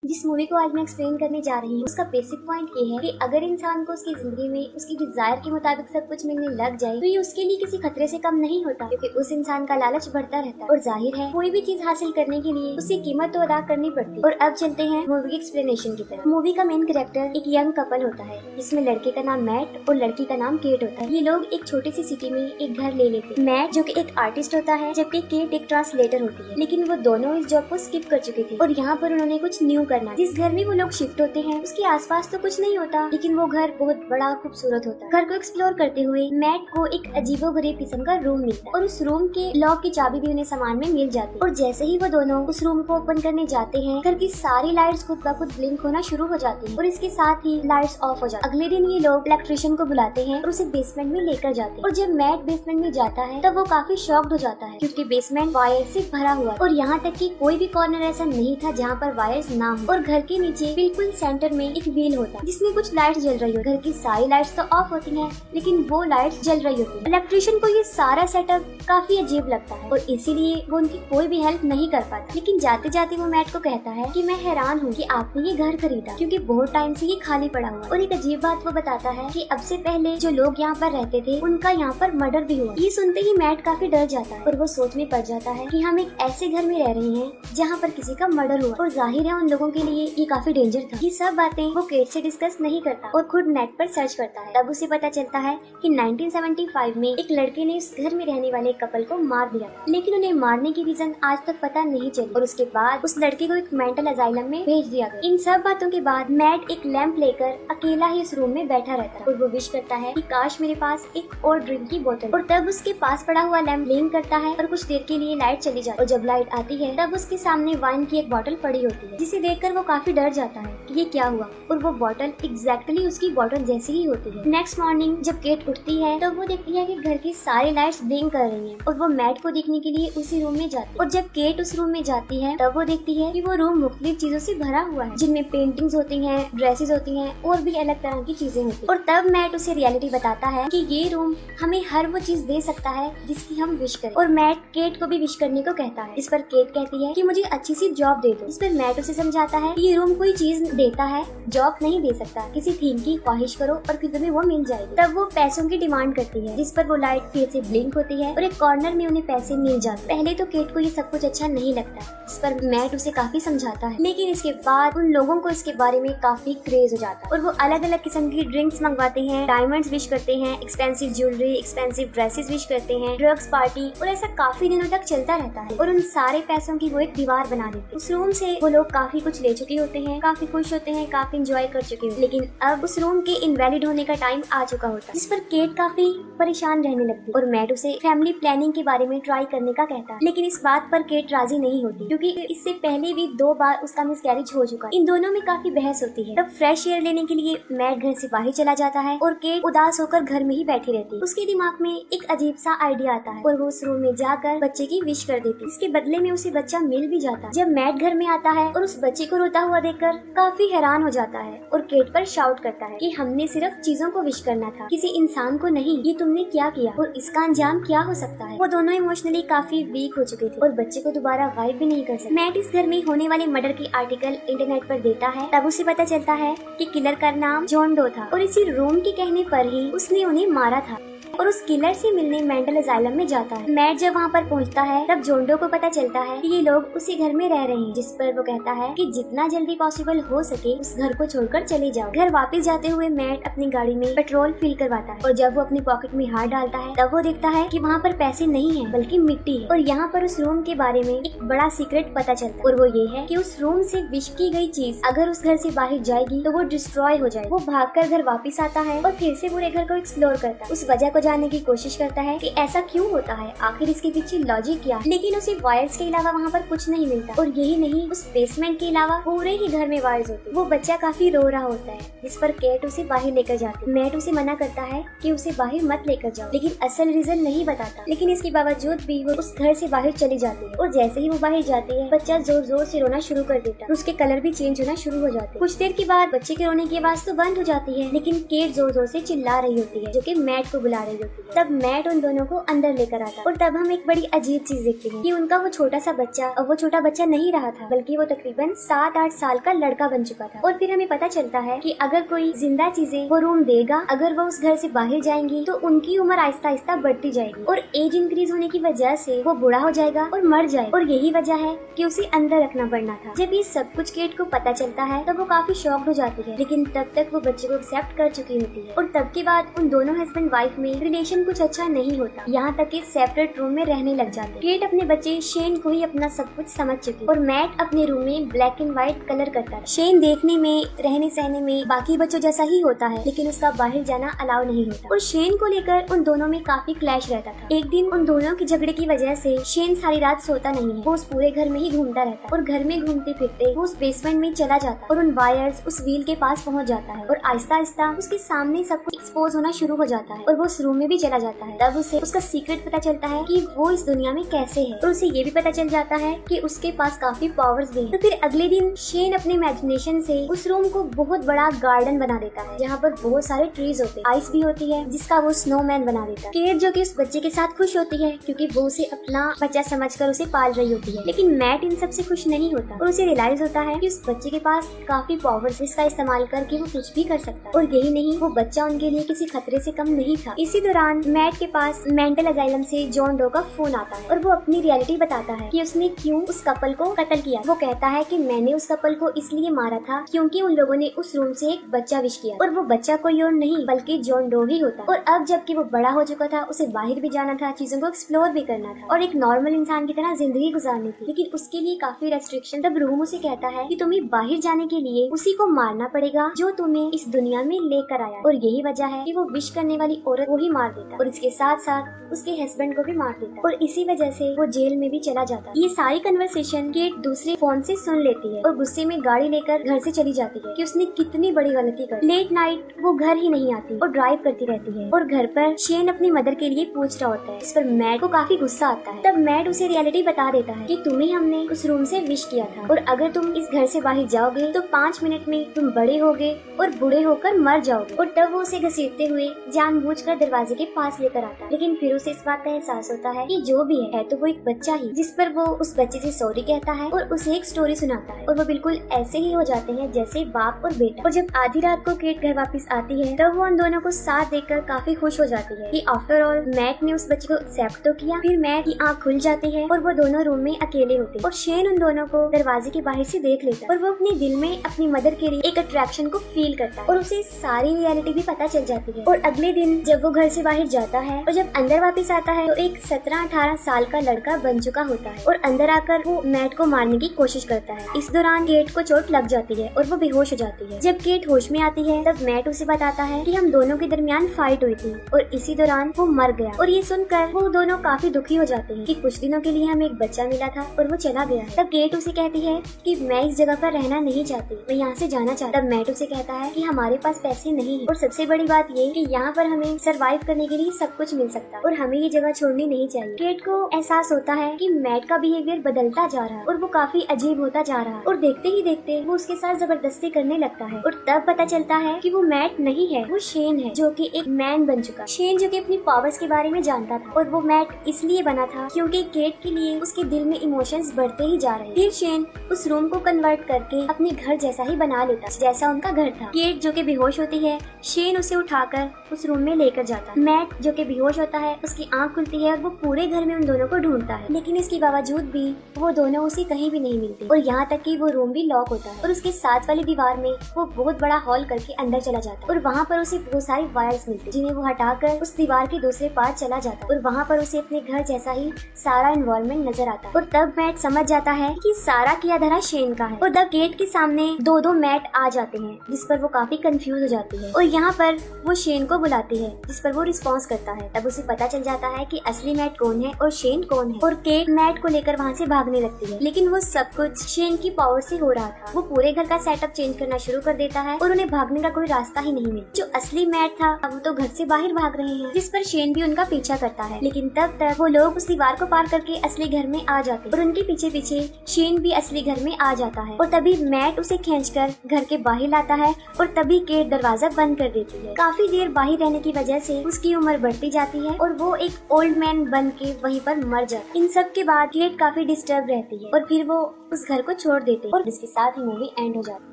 जिस मूवी को आज मैं एक्सप्लेन करने जा रही हूँ उसका बेसिक पॉइंट ये है कि अगर इंसान को उसकी जिंदगी में उसकी डिजायर के मुताबिक सब कुछ मिलने लग जाए तो ये उसके लिए किसी खतरे से कम नहीं होता, क्योंकि उस इंसान का लालच बढ़ता रहता है और जाहिर है कोई भी चीज हासिल करने के लिए उसे कीमत तो अदा करनी पड़ती है। और अब चलते हैं मूवी की एक्सप्लेनेशन की तरफ। मूवी का मेन कैरेक्टर एक यंग कपल होता है जिसमें लड़के का नाम मैट और लड़की का नाम केट होता है। ये लोग एक छोटी सी सिटी में एक घर ले लेते हैं। मैट जो कि एक आर्टिस्ट होता है जबकि केट एक ट्रांसलेटर होती है, लेकिन वो दोनों इस जॉब को स्किप कर चुके थे और यहाँ पर उन्होंने कुछ न्यू करना। जिस घर में वो लोग शिफ्ट होते हैं उसके आसपास तो कुछ नहीं होता, लेकिन वो घर बहुत बड़ा खूबसूरत होता है। घर को एक्सप्लोर करते हुए मैट को एक अजीबोगरीब किस्म का रूम मिलता है और उस रूम के लॉक की चाबी भी उन्हें सामान में मिल जाती है। और जैसे ही वो दोनों उस रूम को ओपन करने जाते हैं घर की सारी लाइट्स खुद ब खुद ब्लिंक होना शुरू हो जाती है और इसके साथ ही लाइट्स ऑफ हो जाती है। अगले दिन ये लोग इलेक्ट्रिशियन को बुलाते हैं और उसे बेसमेंट में लेकर जाते हैं। और जब मैट बेसमेंट में जाता है तब वो काफी शॉक्ड हो जाता है क्योंकि बेसमेंट वायर से भरा हुआ है और यहाँ तक कि कोई भी कॉर्नर ऐसा नहीं था जहाँ पर वायर्स ना हो। और घर के नीचे बिल्कुल सेंटर में एक व्हील होता है जिसमें कुछ लाइट्स जल रही होती है। घर की सारी लाइट्स तो ऑफ होती हैं लेकिन वो लाइट्स जल रही होती है। इलेक्ट्रिशियन को ये सारा सेटअप काफी अजीब लगता है और इसीलिए वो उनकी कोई भी हेल्प नहीं कर पाता। लेकिन जाते जाते वो मैट को कहता है कि मैं हैरान हूँ कि आपने ये घर खरीदा क्योंकि बहुत टाइम से ये खाली पड़ा हुआ। और एक अजीब बात वो बताता है कि अब से पहले जो लोग यहाँ पर रहते थे उनका यहाँ पर मर्डर भी हुआ। ये सुनते ही मैट काफी डर जाता है और वो सोच में पड़ जाता है कि हम एक ऐसे घर में रह रहे हैं जहाँ पर किसी का मर्डर हुआ और जाहिर है उन लोगों के लिए ये काफी डेंजर था। ये सब बातें वो केट से डिस्कस नहीं करता और खुद नेट पर सर्च करता है। तब उसे पता चलता है कि 1975 में एक लड़के ने उस घर में रहने वाले कपल को मार दिया, लेकिन उन्हें मारने की रीजन आज तक पता नहीं चली और उसके बाद उस लड़के को एक मेंटल असाइलम में भेज दिया गया। इन सब बातों के बाद मैट एक लैंप लेकर अकेला ही उस रूम में बैठा रहता है और वो विश करता है कि काश मेरे पास एक और ड्रिंक की बोतल। और तब उसके पास पड़ा हुआ लैंप ब्लिंक करता है और कुछ देर के लिए लाइट चली जाती है और जब लाइट आती है तब उसके सामने वाइन की एक बोतल पड़ी होती है जिसे देखकर वो काफी डर जाता है कि ये क्या हुआ। और वो बोतल एग्जैक्टली उसकी बोतल जैसी ही होती है। नेक्स्ट मॉर्निंग जब केट उठती है तो वो देखती है कि घर की सारी लाइट्स ब्लिंक कर रही हैं और वो मैट को देखने के लिए उसी रूम में जाती है। और जब केट उस रूम में जाती है तब वो देखती है कि वो रूम मुख्तलिफ चीजों से भरा हुआ है जिनमें पेंटिंग्स होती हैं, ड्रेसेस होती हैं और भी अलग तरह की चीजें होती हैं। और तब मैट उसे रियलिटी बताता है कि ये रूम हमें हर वो चीज दे सकता है जिसकी हम विश करें। और मैट केट को भी विश करने को कहता है। इस पर केट कहती है कि मुझे अच्छी सी जॉब दे दो। इस पर मैट उसे समझाता है कि ये रूम कोई चीज देता है, जॉब नहीं दे सकता। किसी थीम की ख्वाहिश करो और फिर तुम्हें वो मिल जाएगी। तब वो पैसों की डिमांड करती है जिस पर वो लाइट फिर से ब्लिंक होती है और एक कॉर्नर में उन्हें पैसे मिल जाते। पहले तो केट को ये सब कुछ अच्छा नहीं लगता, इस पर मैट उसे काफी समझाता है, लेकिन इसके बाद उन लोगों को इसके बारे में काफी क्रेज हो जाता है और वो अलग अलग किस्म की ड्रिंक्स मंगवाते हैं, डायमंड्स विश करते हैं, expensive jewellery, expensive dresses wish करते हैं, ड्रग्स पार्टी और ऐसा काफी दिनों तक चलता रहता है। और उन सारे पैसों की वो एक दीवार बना देती है। उस रूम से वो लोग काफी कुछ ले चुके होते हैं, काफी खुश होते हैं, काफी एंजॉय कर चुके हैं, लेकिन अब उस रूम के इनवैलिड होने का टाइम आ चुका होता है जिस पर केट काफी परेशान रहने लगती है और मैट उसे फैमिली प्लानिंग के बारे में ट्राई करने का कहता है। लेकिन इस बात पर केट राजी नहीं होती क्योंकि इससे पहले भी 2 बार उसका मिसकैरेज हो चुका है। इन दोनों में काफी बहस होती है। तब फ्रेश एयर लेने के लिए मैट घर से बाहर चला जाता है और केट उदास होकर घर में ही बैठी रहती है। उसके दिमाग में एक अजीब सा आइडिया आता है और वो उस रूम में जाकर बच्चे की विश कर देती है। इसके बदले में उसे बच्चा मिल भी जाता है। जब मैट घर में आता है और उस बच्चे को रोता हुआ देखकर काफी हैरान हो जाता है और केट पर शाउट करता है कि हमने सिर्फ चीजों को विश करना था, किसी इंसान को नहीं। ये तुमने क्या किया और इसका अंजाम क्या हो सकता है। वो दोनों इमोशनली काफी वीक हो चुके थे और बच्चे को दोबारा गायब भी नहीं कर सकते। मैट इस घर में होने वाले मर्डर की आर्टिकल इंटरनेट पर देता है। तब उसे पता चलता है कि किलर का नाम जॉन डो था और इसी रूम के कहने पर ही उसने उन्हें मारा था और उस किलर से मिलने मेंटल असाइलम में जाता है। मैट जब वहाँ पर पहुँचता है तब जोंडो को पता चलता है कि ये लोग उसी घर में रह रहे हैं, जिस पर वो कहता है कि जितना जल्दी पॉसिबल हो सके उस घर को छोड़कर चले जाओ। घर वापस जाते हुए मैट अपनी गाड़ी में पेट्रोल फिल करवाता है और जब वो अपनी पॉकेट में हाथ डालता है तब वो देखता है कि वहाँ पर पैसे नहीं है बल्कि मिट्टी है। और यहाँ पर उस रूम के बारे में एक बड़ा सीक्रेट पता चलता है और वो ये है कि उस रूम से विश की गई चीज अगर उस घर से बाहर जाएगी तो वो डिस्ट्रॉय हो जाएगी। वो भागकर घर वापस आता है और फिर से पूरे घर को एक्सप्लोर करता है। उस वजह को जानने की कोशिश करता है कि ऐसा क्यों होता है, आखिर इसके पीछे लॉजिक क्या है। लेकिन उसे वायर्स के अलावा वहाँ पर कुछ नहीं मिलता और यही नहीं उस बेसमेंट के अलावा पूरे ही घर में वायर्स होते हैं। वो बच्चा काफी रो रहा होता है जिस पर केट उसे बाहर लेकर जाती है। मैट उसे मना करता है कि उसे बाहर मत लेकर जाओ, लेकिन असल रीजन नहीं बताता। लेकिन इसके बावजूद भी वो उस घर से बाहर चली जाती है और जैसे ही वो बाहर जाती है बच्चा जोर जोर से रोना शुरू कर देता है। उसके कलर भी चेंज होना शुरू हो जाते हैं। कुछ देर के बाद बच्चे के रोने की आवाज तो बंद हो जाती है, लेकिन केट जोर जोर से चिल्ला रही होती है जो कि मैट को बुला रही रही होती है। तब मैट उन दोनों को अंदर लेकर आता है और तब हम एक बड़ी अजीब चीज देखते हैं कि उनका वो छोटा सा बच्चा अब वो छोटा बच्चा नहीं रहा था, बल्कि वो तकरीबन 7-8 साल का लड़का बन चुका था। और फिर हमें पता चलता है कि अगर कोई जिंदा चीजें वो रूम देगा, अगर वो उस घर से बाहर जाएंगी तो उनकी उम्र आहिस्ता आहिस्ता बढ़ती जाएगी और एज इंक्रीज होने की वजह से वो बूढ़ा हो जाएगा और मर जाएगा। और यही वजह है कि उसे अंदर रखना पड़ना था। जब ये सब कुछ केट को पता चलता है तब वो काफी शॉक्ड हो जाती है, लेकिन तब तक वो बच्चे को एक्सेप्ट कर चुकी होती है। और तब के बाद उन दोनों हस्बैंड वाइफ में रिलेशन कुछ अच्छा नहीं होता, यहाँ तक कि सेपरेट रूम में रहने लग जाते। केट अपने बच्चे शेन को ही अपना सब कुछ समझ चुकी और मैट अपने रूम में ब्लैक एंड व्हाइट कलर करता है। शेन देखने में, रहने सहने में बाकी बच्चों जैसा ही होता है, लेकिन उसका बाहर जाना अलाउ नहीं होता। और शेन को लेकर उन दोनों में काफी क्लैश रहता था। एक दिन उन दोनों के झगड़े की वजह से शेन सारी रात सोता नहीं है, वो उस पूरे घर में ही घूमता रहता है और घर में घूमते फिरते वो उस बेसमेंट में चला जाता है और उन वायर्स उस व्हील के पास पहुंच जाता है और आहिस्ता आहिस्ता उसके सामने सब कुछ एक्सपोज होना शुरू हो जाता है और वो उस रूम में भी चला जाता है। तब उसे उसका सीक्रेट पता चलता है कि वो इस दुनिया में कैसे है और उसे ये भी पता चल जाता है कि उसके पास काफी पावर्स भी हैं। तो फिर अगले दिन शेन अपने इमेजिनेशन से उस रूम को बहुत बड़ा गार्डन बना देता है, जहाँ पर बहुत सारे ट्रीज होते हैं, आइस भी होती है, जिसका वो स्नोमैन बना देता है। केट जो कि उस बच्चे के साथ खुश होती है क्योंकि वो उसे अपना बच्चा समझकर उसे पाल रही होती है, लेकिन मैट इन सब से खुश नहीं होता और उसे रियलाइज होता है कि उस बच्चे के पास काफी पावर्स, जिसका इस्तेमाल करके वो कुछ भी कर सकता है। और यही नहीं, वो बच्चा उनके लिए किसी खतरे से कम नहीं था। इसी दौरान मैट के पास मेंटल अजाइलम से जॉन डो का फोन आता है और वो अपनी रियलिटी बताता है कि उसने क्यों उस कपल को कत्ल किया। वो कहता है कि मैंने उस कपल को इसलिए मारा था क्योंकि उन लोगों ने उस रूम से एक बच्चा विश किया और वो बच्चा कोई और नहीं बल्कि जॉन डो ही होता। और अब जबकि वो बड़ा हो चुका था, उसे बाहर भी जाना था, चीजों को एक्सप्लोर भी करना था और एक नॉर्मल इंसान की तरह जिंदगी गुजारनी थी, लेकिन उसके लिए काफी रेस्ट्रिक्शन। तब रूम उसे कहता है कि तुम्हें बाहर जाने के लिए उसी को मारना पड़ेगा जो तुम्हें इस दुनिया में लेकर आया, और यही वजह है कि वो विश करने वाली औरत वो ही मार देता और इसके साथ साथ उसके हस्बैंड को भी मार देता और इसी वजह से वो जेल में भी चला जाता। ये सारी कन्वर्सेशन केट दूसरे फोन से सुन लेती है और गुस्से में गाड़ी लेकर घर से चली जाती है कि उसने कितनी बड़ी गलती कर। लेट नाइट वो घर ही नहीं आती और ड्राइव करती रहती है और घर पर शेन अपनी मदर के लिए पूछ रहा होता है, इस पर मैट को काफी गुस्सा आता है। तब मैट उसे रियलिटी बता देता है कि तुम्हें हमने उस रूम से विश किया था और अगर तुम इस घर से बाहर जाओगे तो 5 मिनट में तुम बड़े होगे और बूढ़े होकर मर जाओगे। और तब वो उसे घसीटते हुए जानबूझकर दरवाजे के पास लेकर आता है, लेकिन फिर उसे इस बात का एहसास होता है कि जो भी है तो वो एक बच्चा ही, जिस पर वो उस बच्चे से सॉरी कहता है और उसे एक स्टोरी सुनाता है और वो बिल्कुल ऐसे ही हो जाते हैं जैसे बाप और बेटा। और जब आधी रात को केट घर वापस आती है तब वो उन दोनों को साथ देखकर काफी खुश हो जाती है कि आफ्टर ऑल मैट ने उस बच्चे को एक्सेप्ट तो किया। फिर मैट की आँख खुल जाती है और वो दोनों रूम में अकेले होते हैं और शेन उन दोनों को दरवाजे के बाहर से देख लेता है और वो अपने दिल में अपनी मदर के लिए एक अट्रैक्शन को फील करता है और उसे सारी रियलिटी भी पता चल जाती है। और अगले दिन जब वो घर से बाहर जाता है और जब अंदर वापस आता है तो एक 17-18 साल का लड़का बन चुका होता है और अंदर आकर वो मैट को मारने की कोशिश करता है। इस दौरान केट को चोट लग जाती है और वो बेहोश हो जाती है। जब केट होश में आती है तब मैट उसे बताता है कि हम दोनों के दरमियान फाइट हुई थी और इसी दौरान वो मर गया। और ये सुनकर वो दोनों काफी दुखी हो जाते हैं कि कुछ दिनों के लिए हमें एक बच्चा मिला था और वो चला गया है। तब केट उसे कहती है कि मैं इस जगह पर रहना नहीं चाहती, मैं यहाँ से जाना चाहता। तब मैट उसे कहता है कि हमारे पास पैसे नहीं है और सबसे बड़ी बात ये कि यहाँ पर हमें सरवाइव करने के लिए सब कुछ मिल सकता है और हमें ये जगह छोड़नी नहीं चाहिए। केट को एहसास होता है कि मैट का बिहेवियर बदलता जा रहा है और वो काफी अजीब होता जा रहा है और देखते ही देखते वो उसके साथ जबरदस्ती करने लगता है। और तब पता चलता है कि वो मैट नहीं है, वो शेन है जो कि एक मैन बन चुका। शेन जो कि अपनी पावर्स के बारे में जानता था और वो मैट इसलिए बना था क्योंकि केट के लिए उसके दिल में इमोशंस बढ़ते ही जा रहे। फिर शेन उस रूम को कन्वर्ट करके अपने घर जैसा ही बना लेता जैसा उनका घर था। केट जो कि बेहोश होती है, शेन उसे उठाकर उस रूम में लेकर जाता। मैट जो कि बेहोश होता है, उसकी आंख खुलती है और वो पूरे घर में उन दोनों को ढूंढता है, लेकिन इसके बावजूद भी वो दोनों उसे कहीं भी नहीं मिलती और यहाँ तक कि वो रूम भी लॉक होता है और उसके साथ वाली दीवार में वो बहुत बड़ा हॉल करके अंदर चला जाता और वहाँ पर उसे बहुत सारी वायर्स मिलती जिन्हें वो हटाकर उस दीवार के दूसरे पार चला जाता और वहाँ पर उसे अपने घर जैसा ही सारा एनवायरनमेंट नजर आता और तब मैट समझ जाता है कि सारा किया धरा शेन का है। और तब गेट के सामने दो मैट आ जाते हैं जिस पर वो काफी कंफ्यूज हो जाती है और यहाँ पर वो शेन को बुलाती है जिस पर वो रिस्पॉन्स करता है। तब उसे पता चल जाता है कि असली मैट कौन है और शेन कौन है और केट मैट को लेकर वहाँ से भागने लगती है, लेकिन वो सब कुछ शेन की पावर से हो रहा था। वो पूरे घर का सेटअप चेंज करना शुरू कर देता है और उन्हें भागने का कोई रास्ता ही नहीं मिला। जो असली मैट था वो तो घर से बाहर भाग रहे हैं जिस पर शेन भी उनका पीछा करता है, लेकिन तब तक वो लोग उस दीवार को पार करके असली घर में आ जाते और उनके पीछे पीछे शेन भी असली घर में आ जाता है और तभी मैट उसे खींचकर घर के बाहर लाता है और तभी केट दरवाजा बंद कर देती है। काफी देर बाहर रहने की वजह से उसकी उम्र बढ़ती जाती है और वो एक ओल्ड मैन बन के वहीं पर मर जाता है। इन सब के बाद केट काफी डिस्टर्ब रहती है और फिर वो उस घर को छोड़ देते हैं और इसके साथ ही मूवी एंड हो जाती है।